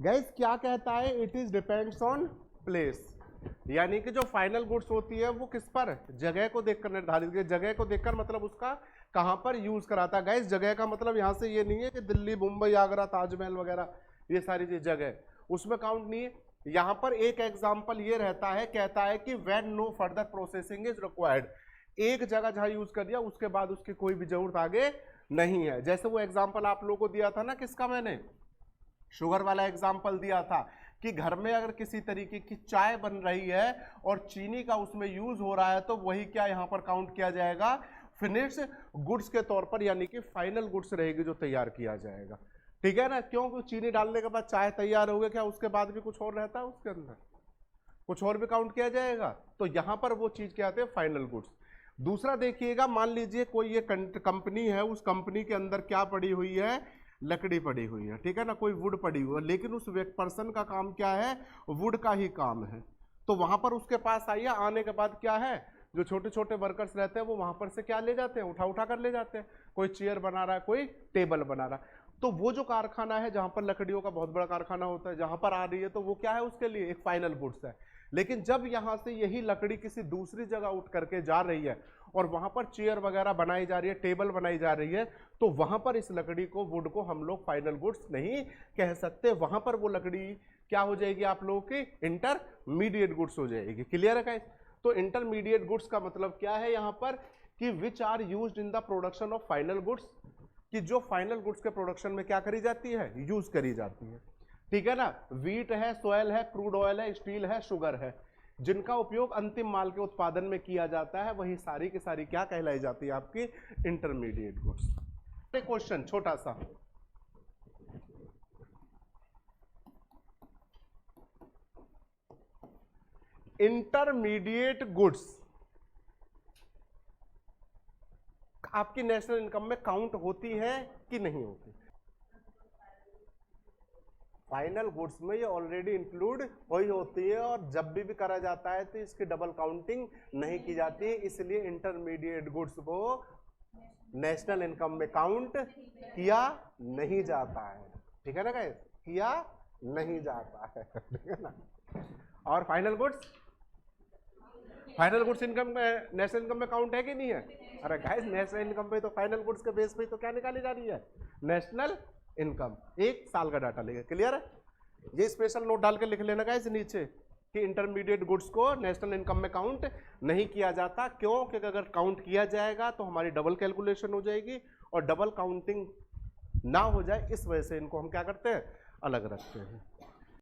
Guys क्या कहता है, it is depends on place, यानी कि जो फाइनल गुड्स होती है वो किस पर, जगह को देखकर निर्धारित, जगह को देखकर मतलब उसका कहां पर यूज कराता है। गाइस जगह का मतलब यहां से ये नहीं है कि दिल्ली, मुंबई, आगरा, ताजमहल वगैरह ये सारी चीज जगह उसमें काउंट नहीं है। यहां पर एक एग्जांपल ये रहता है, कहता है कि when no further processing is required, एक जगह जहां यूज कर दिया उसके बाद उसकी कोई भी जरूरत आगे नहीं है। जैसे वो एग्जांपल आप लोगों को दिया था ना, किसका, मैंने शुगर वाला एग्जांपल दिया था कि घर में अगर किसी तरीके की चाय बन रही है और चीनी का उसमें यूज हो रहा है तो वही क्या यहां पर काउंट किया जाएगा, फिनिश गुड्स के तौर पर, यानी कि फाइनल गुड्स रहेगी जो तैयार किया जाएगा। ठीक है ना, क्योंकि चीनी डालने के बाद चाय तैयार हो गया, क्या उसके बाद भी कुछ और रहता है, उसके अंदर कुछ और भी काउंट किया जाएगा, तो यहां पर वो चीज क्या आती है, फाइनल गुड्स। दूसरा देखिएगा, मान लीजिए कोई ये कंपनी है, उस कंपनी के अंदर क्या पड़ी हुई है, लकड़ी पड़ी हुई है, ठीक है ना, कोई वुड पड़ी हुई है, लेकिन उस पर्सन का काम क्या है, वुड का ही काम है। तो वहां पर उसके पास आइए, आने के बाद क्या है, जो छोटे छोटे वर्कर्स रहते हैं वो वहां पर से क्या ले जाते हैं, उठा उठा कर ले जाते हैं, कोई चेयर बना रहा है, कोई टेबल बना रहा है। तो वो जो कारखाना है जहां पर लकड़ियों का बहुत बड़ा कारखाना होता है, जहां पर आ रही है तो वो क्या है, उसके लिए एक फाइनल गुड्स है। लेकिन जब यहां से यही लकड़ी किसी दूसरी जगह उठ करके जा रही है और वहां पर चेयर वगैरह बनाई जा रही है, टेबल बनाई जा रही है, तो वहां पर इस लकड़ी को, वुड को हम लोग फाइनल गुड्स नहीं कह सकते, वहां पर वो लकड़ी क्या हो जाएगी आप लोगों की, इंटरमीडिएट गुड्स हो जाएगी। क्लियर है गाइस? तो इंटरमीडिएट गुड्स का मतलब क्या है यहां पर, कि which are used in the production of final goods, कि जो फाइनल गुड्स के प्रोडक्शन में क्या करी जाती है, यूज करी जाती है। ठीक है ना, वीट है, सोयल है, क्रूड ऑयल है, स्टील है, शुगर है, जिनका उपयोग अंतिम माल के उत्पादन में किया जाता है, वही सारी की सारी क्या कहलाई जाती है, आपकी इंटरमीडिएट गुड्स। एक क्वेश्चन छोटा सा, इंटरमीडिएट गुड्स आपकी नेशनल इनकम में काउंट होती है कि नहीं होती? फाइनल गुड्स में ये ऑलरेडी इंक्लूड हुई होती है, और जब भी करा जाता है तो इसकी डबल काउंटिंग नहीं की जाती है, इसलिए इंटरमीडिएट गुड्स को नेशनल इनकम में काउंट किया नहीं जाता है। ठीक है ना गाइस, किया नहीं जाता है। ठीक है ना, और final goods, final goods income में, नेशनल इनकम में काउंट है कि नहीं है? अरे गाइस नेशनल इनकम पे तो फाइनल गुड्स के बेस पे तो क्या निकाली जा रही है, नेशनल इनकम, एक साल का डाटा लेगा। क्लियर है? ये स्पेशल नोट डाल के लिख लेना गाइस नीचे कि इंटरमीडिएट गुड्स को नेशनल इनकम में काउंट नहीं किया जाता। क्यों? क्योंकि अगर काउंट किया जाएगा तो हमारी डबल कैलकुलेशन हो जाएगी, और डबल काउंटिंग ना हो जाए इस वजह से इनको हम क्या करते हैं, अलग रखते हैं।